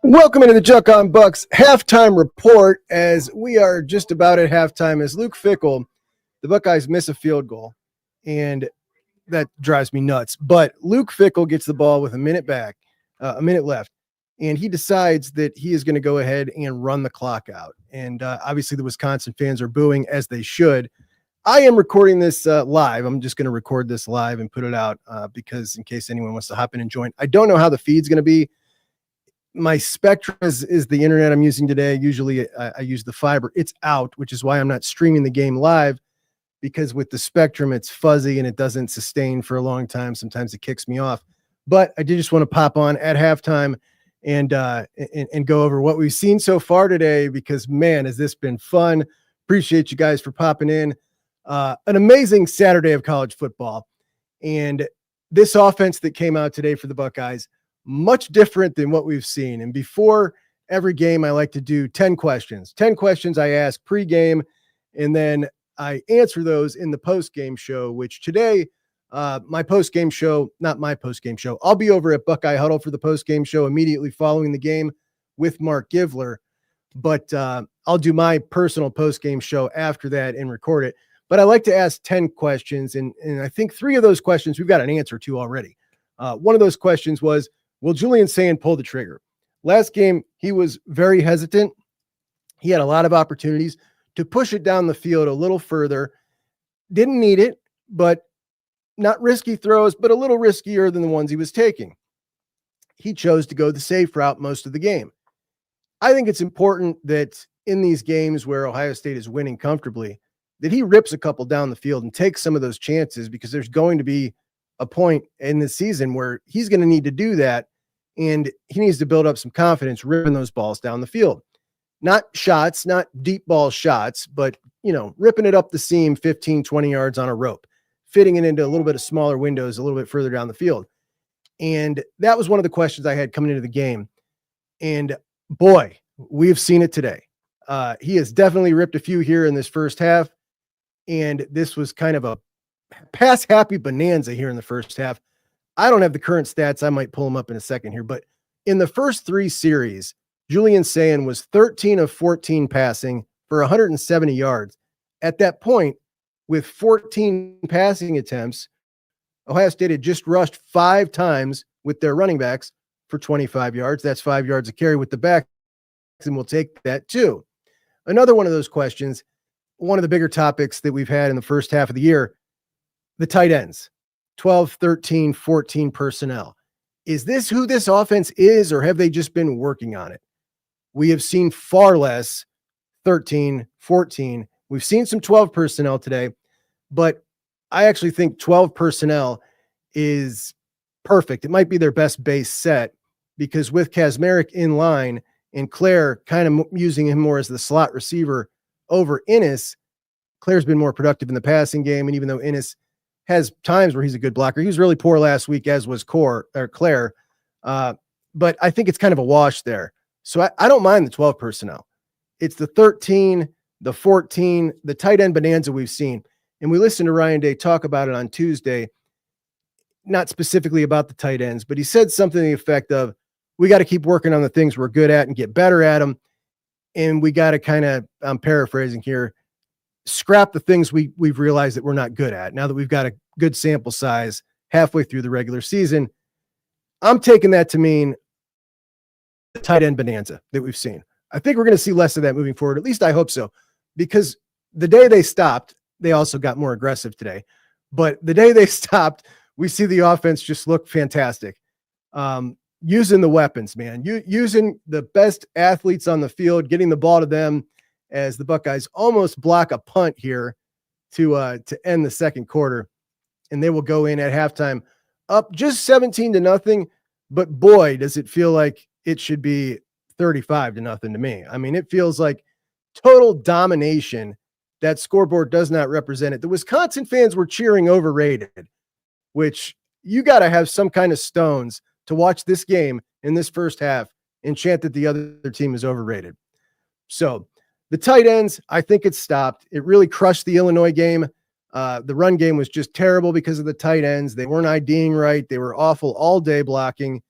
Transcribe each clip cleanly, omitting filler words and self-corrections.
Welcome into the Juck on Bucks halftime report, as we are just about at halftime as Luke Fickell, the Buckeyes miss a field goal, and that drives me nuts. But Luke Fickell gets the ball with a minute left, and he decides that he is going to go ahead and run the clock out. And obviously the Wisconsin fans are booing, as they should. I am recording this live. I'm just going to record this live and put it out because in case anyone wants to hop in and join. I don't know how the feed's going to be. My Spectrum is the internet I'm using today. Usually I use the fiber. It's out, which is why I'm not streaming the game live, because with the Spectrum, it's fuzzy and it doesn't sustain for a long time. Sometimes it kicks me off. But I did just want to pop on at halftime and go over what we've seen so far today, because, man, has this been fun. Appreciate you guys for popping in. An amazing Saturday of college football. And this offense that came out today for the Buckeyes, much different than what we've seen. And before every game, I like to do 10 questions. 10 questions I ask pregame, and then I answer those in the postgame show, which today, my postgame show, not my postgame show, I'll be over at Buckeye Huddle for the postgame show immediately following the game with Mark Givler. But I'll do my personal postgame show after that and record it. But I like to ask 10 questions, and I think 3 of those questions we've got an answer to already. One of those questions was, will Julian Sayin pull the trigger? Last game, he was very hesitant. He had a lot of opportunities to push it down the field a little further. Didn't need it, but not risky throws, but a little riskier than the ones he was taking. He chose to go the safe route most of the game. I think it's important that in these games where Ohio State is winning comfortably, that he rips a couple down the field and takes some of those chances, because there's going to be a point in the season where he's going to need to do that. And he needs to build up some confidence ripping those balls down the field. Not shots, not deep ball shots, but, ripping it up the seam 15, 20 yards on a rope, fitting it into a little bit of smaller windows a little bit further down the field. And that was one of the questions I had coming into the game. And boy, we've seen it today. He has definitely ripped a few here in this first half. And this was kind of a pass happy bonanza here in the first half. I don't have the current stats. I might pull them up in a second here, but in the first 3 series, Julian Sayin was 13 of 14 passing for 170 yards. At that point, with 14 passing attempts, Ohio State had just rushed 5 times with their running backs for 25 yards. That's 5 yards a carry with the backs, and we'll take that too. Another one of those questions, one of the bigger topics that we've had in the first half of the year, the tight ends. 12, 13, 14 personnel. Is this who this offense is, or have they just been working on it? We have seen far less 13, 14. We've seen some 12 personnel today, but I actually think 12 personnel is perfect. It might be their best base set, because with Kazmarek in line and Claire kind of using him more as the slot receiver over Ennis, Claire's been more productive in the passing game. And even though Ennis has times where he's a good blocker, he was really poor last week, as was Claire. But I think it's kind of a wash there. So I don't mind the 12 personnel. It's the 13, the 14, the tight end bonanza we've seen. And we listened to Ryan Day talk about it on Tuesday, not specifically about the tight ends, but he said something to the effect of, we got to keep working on the things we're good at and get better at them. And we got to kind of, I'm paraphrasing here, scrap the things we've realized that we're not good at. Now that we've got a good sample size halfway through the regular season, I'm taking that to mean the tight end bonanza that we've seen. I think we're going to see less of that moving forward. At least I hope so, because the day they stopped, they also got more aggressive today. But the day they stopped, we see the offense just look fantastic. Using the weapons, man, using the best athletes on the field, getting the ball to them, as the Buckeyes almost block a punt here to end the second quarter. And they will go in at halftime up just 17-0. But boy, does it feel like it should be 35-0 to me. I mean, it feels like total domination. That scoreboard does not represent it. The Wisconsin fans were cheering overrated, which you got to have some kind of stones to watch this game in this first half and chant that the other team is overrated. So the tight ends, I think it stopped. It really crushed the Illinois game. The run game was just terrible because of the tight ends. They weren't IDing right. They were awful all day blocking.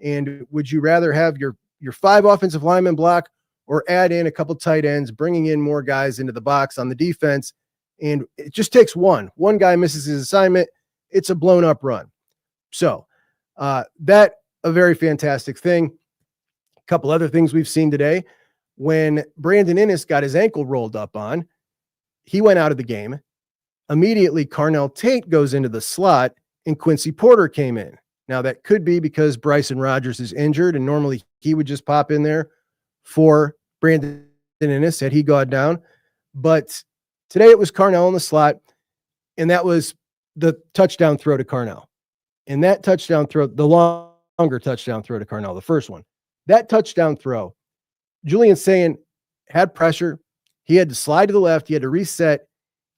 And would you rather have your 5 offensive linemen block or add in a couple tight ends, bringing in more guys into the box on the defense? And it just takes one guy misses his assignment. It's a blown up run. So that a very fantastic thing. A couple other things we've seen today. When Brandon Innes got his ankle rolled up on, he went out of the game. Immediately, Carnell Tate goes into the slot and Quincy Porter came in. Now, that could be because Bryson Rodgers is injured, and normally he would just pop in there for Brandon Innes had he gone down. But today it was Carnell in the slot, and that was the touchdown throw to Carnell. And that touchdown throw, the longer touchdown throw to Carnell, the first one, that touchdown throw, Julian Sayin had pressure. He had to slide to the left. He had to reset,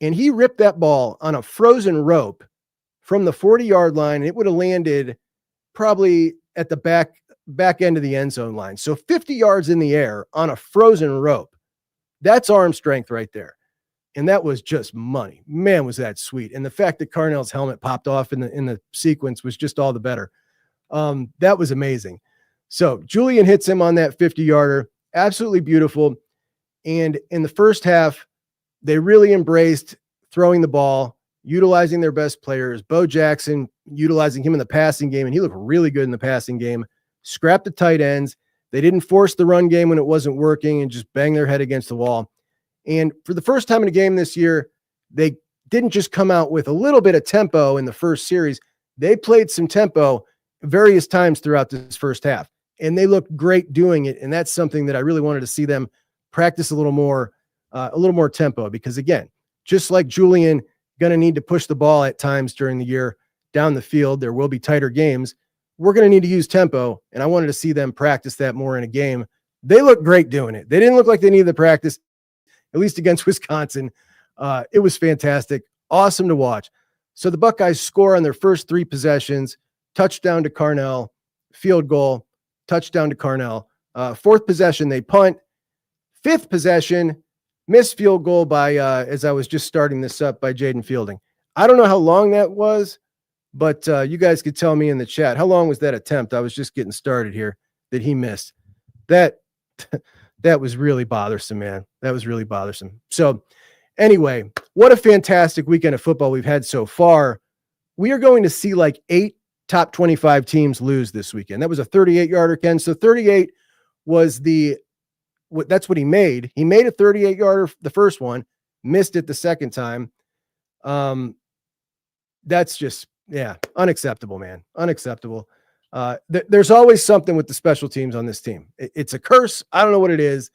and he ripped that ball on a frozen rope from the 40-yard line. And it would have landed probably at the back end of the end zone line. So 50 yards in the air on a frozen rope. That's arm strength right there. And that was just money. Man, was that sweet. And the fact that Carnell's helmet popped off in the sequence was just all the better. That was amazing. So Julian hits him on that 50-yarder. Absolutely beautiful. And in the first half, they really embraced throwing the ball, utilizing their best players. Bo Jackson utilizing him in the passing game, and he looked really good in the passing game. Scrapped the tight ends. They didn't force the run game when it wasn't working and just bang their head against the wall. And for the first time in a game this year, they didn't just come out with a little bit of tempo in the first series. They played some tempo various times throughout this first half, and they looked great doing it. And that's something that I really wanted to see them practice a little more tempo, because again, just like Julian going to need to push the ball at times during the year down the field, there will be tighter games. We're going to need to use tempo, and I wanted to see them practice that more in a game. They looked great doing it. They didn't look like they needed the practice, at least against Wisconsin. It was fantastic. Awesome to watch. So the Buckeyes score on their first 3 possessions, touchdown to Carnell, field goal, touchdown to Carnell. 4th possession, they punt. 5th possession, missed field goal by, as I was just starting this up, by Jaden Fielding. I don't know how long that was, but you guys could tell me in the chat. How long was that attempt? I was just getting started here that he missed. That was really bothersome, man. That was really bothersome. So anyway, what a fantastic weekend of football we've had so far. We are going to see like 8 top 25 teams lose this weekend. That was a 38-yarder, Ken. So 38 was that's what he made. He made a 38-yarder the first one, missed it the second time. That's just, unacceptable, man. Unacceptable. There's always something with the special teams on this team. It's a curse. I don't know what it is,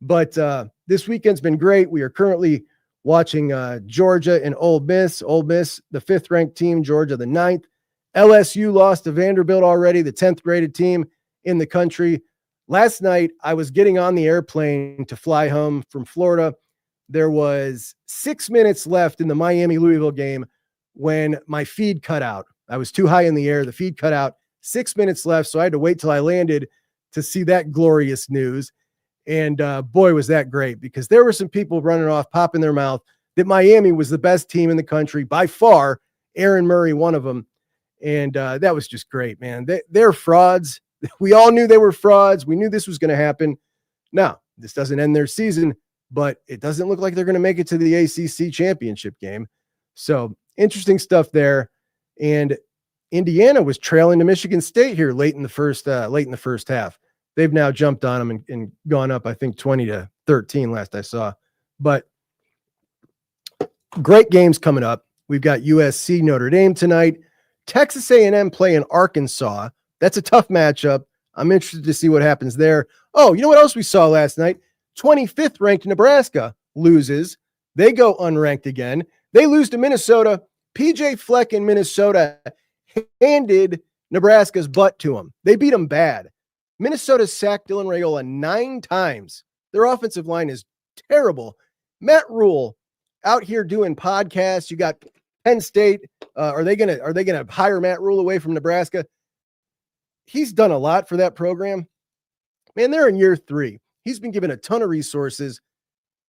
but this weekend's been great. We are currently watching Georgia and Ole Miss. Ole Miss, the 5th ranked team, Georgia, the 9th. LSU lost to Vanderbilt already, the 10th graded team in the country. Last night, I was getting on the airplane to fly home from Florida. There was 6 minutes left in the Miami-Louisville game when my feed cut out. I was too high in the air. The feed cut out. 6 minutes left, so I had to wait till I landed to see that glorious news. And boy, was that great, because there were some people running off, popping their mouth that Miami was the best team in the country by far. Aaron Murray, one of them. And that was just great, man. They're frauds. We all knew they were frauds. We knew this was going to happen. Now, this doesn't end their season, but it doesn't look like they're going to make it to the ACC championship game. So interesting stuff there. And Indiana was trailing to Michigan State here late in the first half. They've now jumped on them and gone up, I think 20-13 last I saw. But great games coming up. We've got USC Notre Dame tonight. Texas A&M playing Arkansas. That's a tough matchup. I'm interested to see what happens there. Oh, you know what else we saw last night? 25th ranked Nebraska loses. They go unranked again. They lose to Minnesota. PJ Fleck in Minnesota handed Nebraska's butt to them. They beat them bad. Minnesota sacked Dylan Raiola 9 times. Their offensive line is terrible. Matt Rule out here doing podcasts. You got Penn State. Are they gonna hire Matt Rule away from Nebraska? He's done a lot for that program. Man, they're in year 3. He's been given a ton of resources.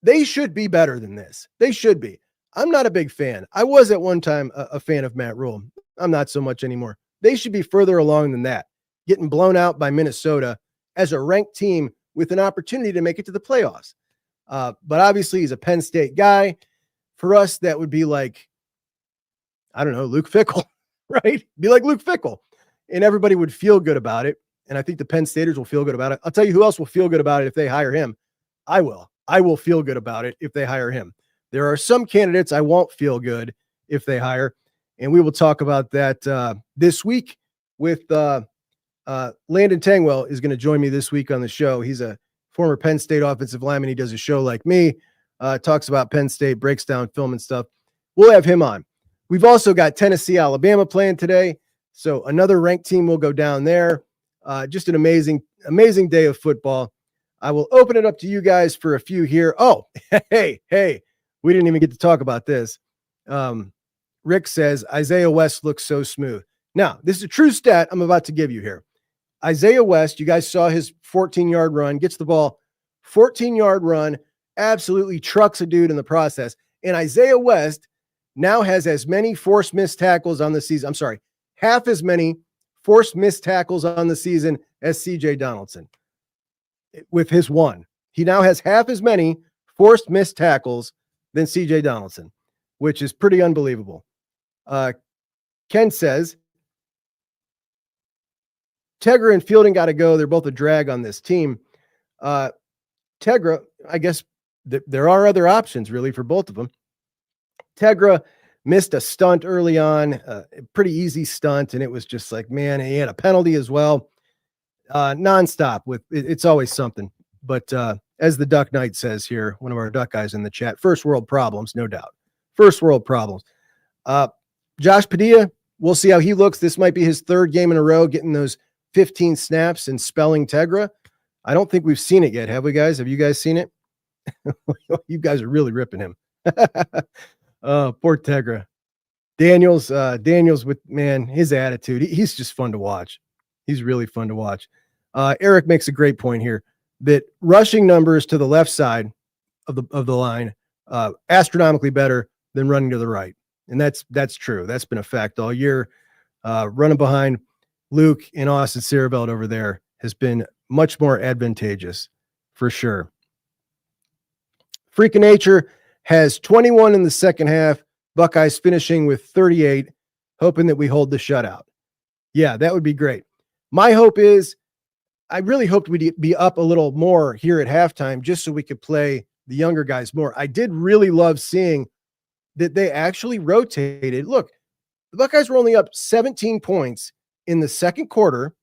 They should be better than this. They should be. I'm not a big fan. I was at one time a fan of Matt Rule. I'm not so much anymore. They should be further along than that. getting blown out by Minnesota as a ranked team with an opportunity to make it to the playoffs. But obviously he's a Penn State guy. For us, that would be like, I don't know, Luke Fickell, right? Be like Luke Fickell. And everybody would feel good about it. And I think the Penn Staters will feel good about it. I'll tell you who else will feel good about it if they hire him. I will. I will feel good about it if they hire him. There are some candidates I won't feel good if they hire. And we will talk about that this week with Landon Tangwell is going to join me this week on the show. He's a former Penn State offensive lineman. He does a show like me, talks about Penn State, breaks down film and stuff. We'll have him on. We've also got Tennessee, Alabama playing today. So another ranked team will go down there. Just an amazing day of football. I will open it up to you guys for a few here. Oh, hey, we didn't even get to talk about this. Rick says, Isaiah West looks so smooth. Now, this is a true stat I'm about to give you here. Isaiah West, you guys saw his 14-yard run, gets the ball, 14-yard run, absolutely trucks a dude in the process. And Isaiah West now has as many forced missed tackles on the season. I'm sorry, half as many forced missed tackles on the season as C.J. Donaldson with his one. He now has half as many forced missed tackles than C.J. Donaldson, which is pretty unbelievable. Ken says, Tegra and Fielding got to go. They're both a drag on this team. Tegra, I guess there are other options really for both of them. Tegra missed a stunt early on, a pretty easy stunt, and it was just like, man, he had a penalty as well. Nonstop with it's always something. But as the Duck Knight says here, one of our Duck guys in the chat, first world problems, no doubt. First world problems. Josh Padilla, we'll see how he looks. This might be his third game in a row getting those 15 snaps and spelling Tegra. I don't think we've seen it yet. Have we, guys? Have you guys seen it? You guys are really ripping him. Poor Tegra. Daniels with, man, his attitude. He's just fun to watch. He's really fun to watch. Eric makes a great point here that rushing numbers to the left side of the line, astronomically better than running to the right. And that's true. That's been a fact all year. Running behind Luke and Austin Searveld over there has been much more advantageous for sure. Freak of Nature has 21 in the second half. Buckeyes finishing with 38, hoping that we hold the shutout. Yeah, that would be great. My hope is, I really hoped we'd be up a little more here at halftime just so we could play the younger guys more. I did really love seeing that they actually rotated. Look, the Buckeyes were only up 17 points in the second quarter,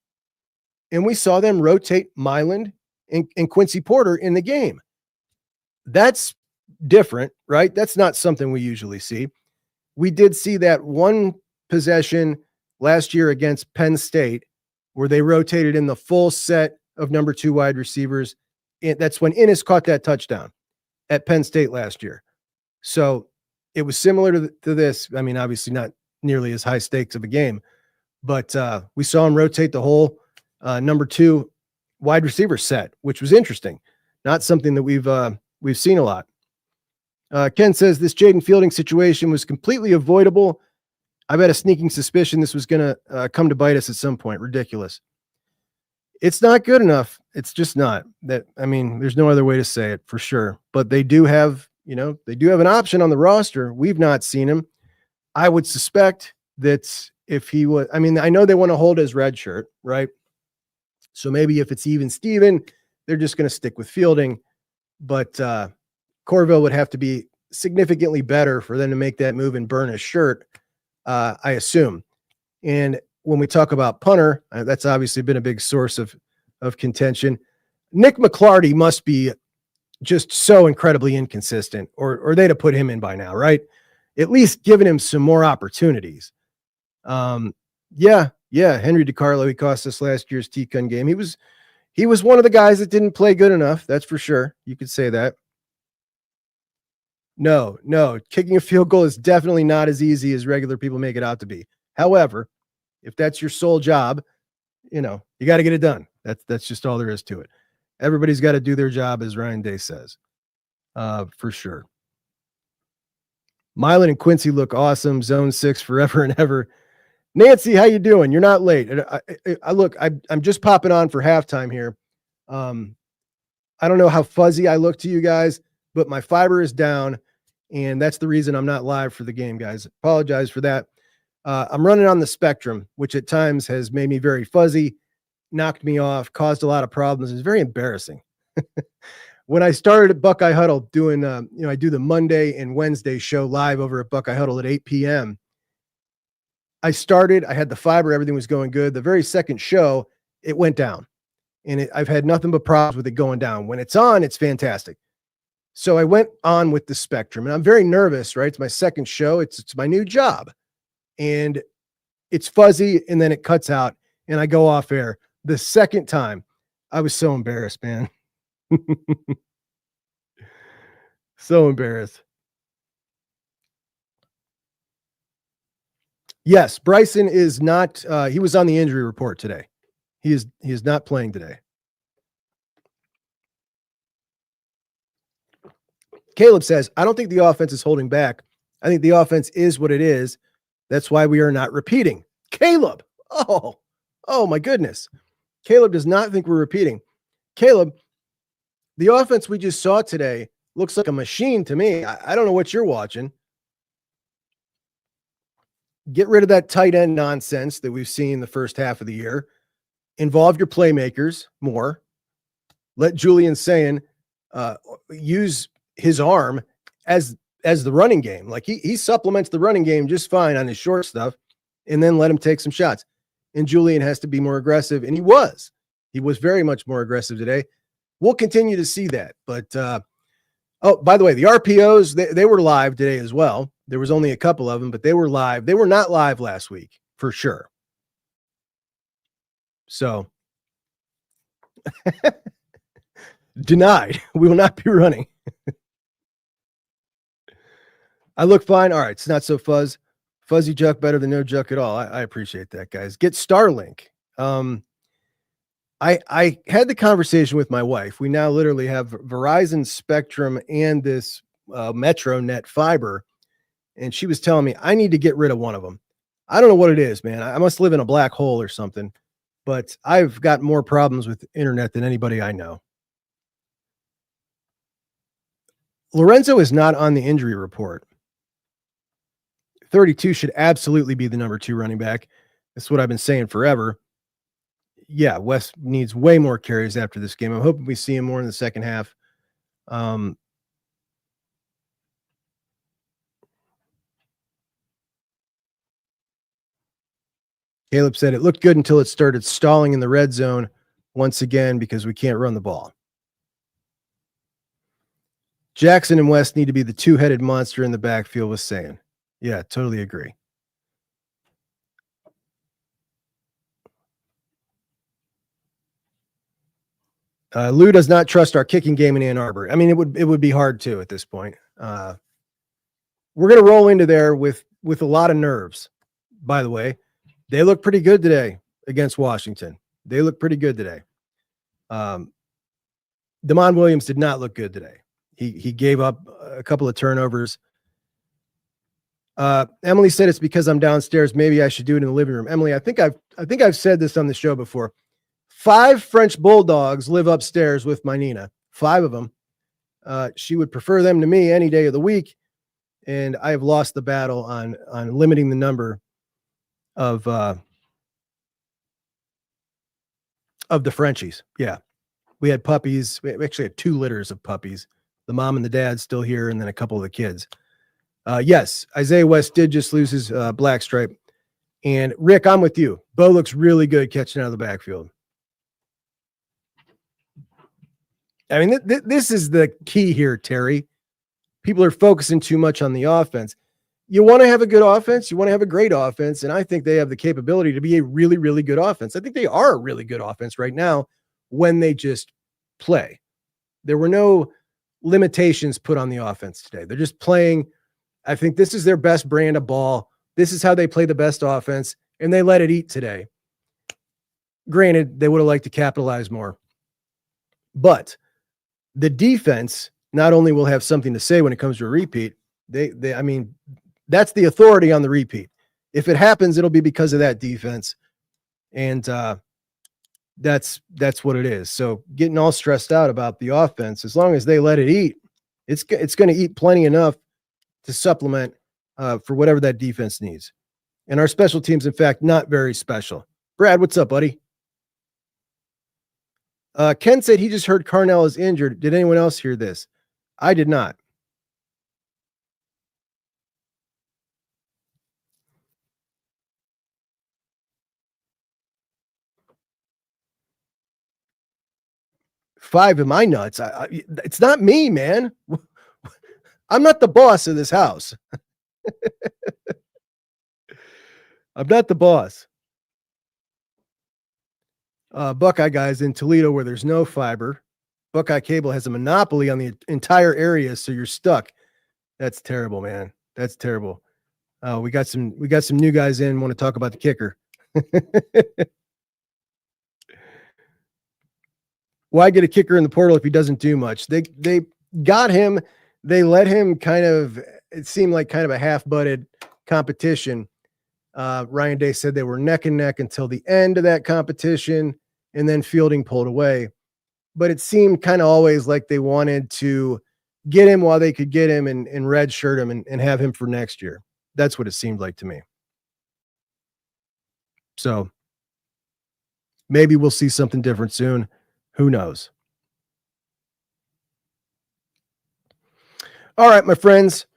and we saw them rotate Milan and Quincy Porter in the game. That's different, right? That's not something we usually see. We did see that one possession last year against Penn State where they rotated in the full set of number 2 wide receivers. And that's when Innis caught that touchdown at Penn State last year. So it was similar to this. I mean, obviously not nearly as high stakes of a game, but we saw him rotate the whole number 2 wide receiver set, which was interesting. Not something that we've seen a lot. Ken says this Jaden Fielding situation was completely avoidable. I've had a sneaking suspicion this was going to come to bite us at some point. Ridiculous. It's not good enough. It's just not. I mean, there's no other way to say it for sure. But they do have, an option on the roster. We've not seen him. I would suspect that if he was, I mean, I know they want to hold his red shirt, right? So maybe if it's even Steven, they're just going to stick with Fielding. But Corville would have to be significantly better for them to make that move and burn his shirt, I assume. And when we talk about punter, that's obviously been a big source of contention. Nick McClarty must be just so incredibly inconsistent, or they'd have put him in by now, right? At least giving him some more opportunities. Henry DiCarlo, he cost us last year's T-Con game. He was one of the guys that didn't play good enough. That's for sure. You could say that. No, kicking a field goal is definitely not as easy as regular people make it out to be. However, if that's your sole job, you got to get it done. That's just all there is to it. Everybody's got to do their job, as Ryan Day says, for sure. Milan and Quincy look awesome. Zone 6 forever and ever. Nancy, how you doing? You're not late. I'm just popping on for halftime here. I don't know how fuzzy I look to you guys, but my fiber is down, and that's the reason I'm not live for the game, guys. Apologize for that. I'm running on the Spectrum, which at times has made me very fuzzy, knocked me off, caused a lot of problems. It's very embarrassing. When I started at Buckeye Huddle doing, I do the Monday and Wednesday show live over at Buckeye Huddle at 8 p.m. I had the fiber, everything was going good. The very second show, it went down, and I've had nothing but problems with it going down. When it's on, it's fantastic. So I went on with the Spectrum, and I'm very nervous, right? It's my second show. It's my new job, and it's fuzzy, and then it cuts out, and I go off air. The second time, I was so embarrassed, man. So embarrassed. Yes, Bryson is not, he was on the injury report today. He is not playing today. Caleb says, I don't think the offense is holding back. I think the offense is what it is. That's why we are not repeating. Caleb. Oh my goodness. Caleb does not think we're repeating. Caleb, the offense we just saw today looks like a machine to me. I don't know what you're watching. Get rid of that tight end nonsense that we've seen the first half of the year. Involve your playmakers more. Let Julian Sayin use his arm as the running game. Like he supplements the running game just fine on his short stuff, and then let him take some shots. And Julian has to be more aggressive, and he was very much more aggressive today. We'll continue to see that. But by the way, the RPOs, they were live today as well. There was only a couple of them, but they were live. They were not live last week for sure. So denied. We will not be running. I look fine. All right. It's not so fuzzy Juck better than no Juck at all. I appreciate that, guys. Get Starlink. I had the conversation with my wife. We now literally have Verizon Spectrum and this MetroNet fiber. And she was telling me I need to get rid of one of them. I don't know what it is, man. I must live in a black hole or something, but I've got more problems with internet than anybody I know. Lorenzo is not on the injury report. 32 should absolutely be the number 2 running back. That's what I've been saying forever. Yeah, West needs way more carries after this game. I'm hoping we see him more in the second half. Caleb said it looked good until it started stalling in the red zone once again because we can't run the ball. Jackson and West need to be the two-headed monster in the backfield, was saying. Yeah, totally agree. Lou does not trust our kicking game in Ann Arbor. I mean, it would be hard to at this point. We're going to roll into there with a lot of nerves. By the way, they look pretty good today against Washington. They look pretty good today. Damon Williams did not look good today. He gave up a couple of turnovers. Emily said it's because I'm downstairs. Maybe I should do it in the living room. Emily, I think I've said this on the show before. 5 French bulldogs live upstairs with my Nina. 5 of them. She would prefer them to me any day of the week, and I have lost the battle on limiting the number of the Frenchies. Yeah, we had puppies. We actually had 2 litters of puppies. The mom and the dad still here, and then a couple of the kids. Yes, Isaiah West did just lose his black stripe. And Rick, I'm with you. Bo looks really good catching out of the backfield. I mean, this is the key here, Terry. People are focusing too much on the offense. You want to have a good offense. You want to have a great offense. And I think they have the capability to be a really, really good offense. I think they are a really good offense right now when they just play. There were no limitations put on the offense today. They're just playing. I think this is their best brand of ball. This is how they play the best offense, and they let it eat today. Granted, they would have liked to capitalize more. But the defense not only will have something to say when it comes to a repeat, I mean, that's the authority on the repeat. if it happens, it'll be because of that defense. And that's what it is. So getting all stressed out about the offense, as long as they let it eat, it's going to eat plenty enough to supplement for whatever that defense needs. And our special teams, in fact, not very special. Brad, what's up, buddy? Ken said he just heard Carnell is injured. Did anyone else hear this? I did not. Five of my nuts. It's not me, man. I'm not the boss of this house. I'm not the boss. Buckeye guys in Toledo where there's no fiber. Buckeye Cable has a monopoly on the entire area, so you're stuck. That's terrible, man. That's terrible. We got some new guys in. Want to talk about the kicker? Why get a kicker in the portal if he doesn't do much? They got him. They let him kind of. It seemed like kind of a half-butted competition. Ryan Day said they were neck and neck until the end of that competition, and then Fielding pulled away. But it seemed kind of always like they wanted to get him while they could get him and redshirt him and have him for next year. That's what it seemed like to me. So maybe we'll see something different soon. Who knows? All right, my friends.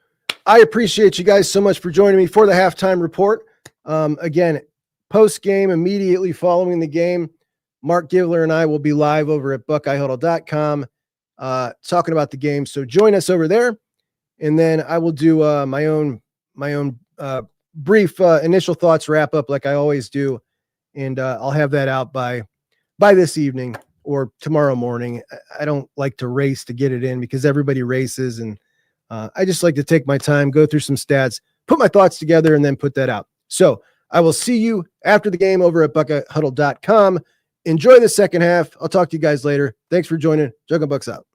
I appreciate you guys so much for joining me for the halftime report. Again, post game, immediately following the game, Mark Givler and I will be live over at BuckeyeHuddle.com talking about the game. So join us over there. And then I will do my own brief initial thoughts wrap up like I always do. And I'll have that out by this evening or tomorrow morning. I don't like to race to get it in because everybody races. And I just like to take my time, go through some stats, put my thoughts together, and then put that out. So I will see you after the game over at BuckeyeHuddle.com. Enjoy the second half. I'll talk to you guys later. Thanks for joining. Juck 'Em Bucks out.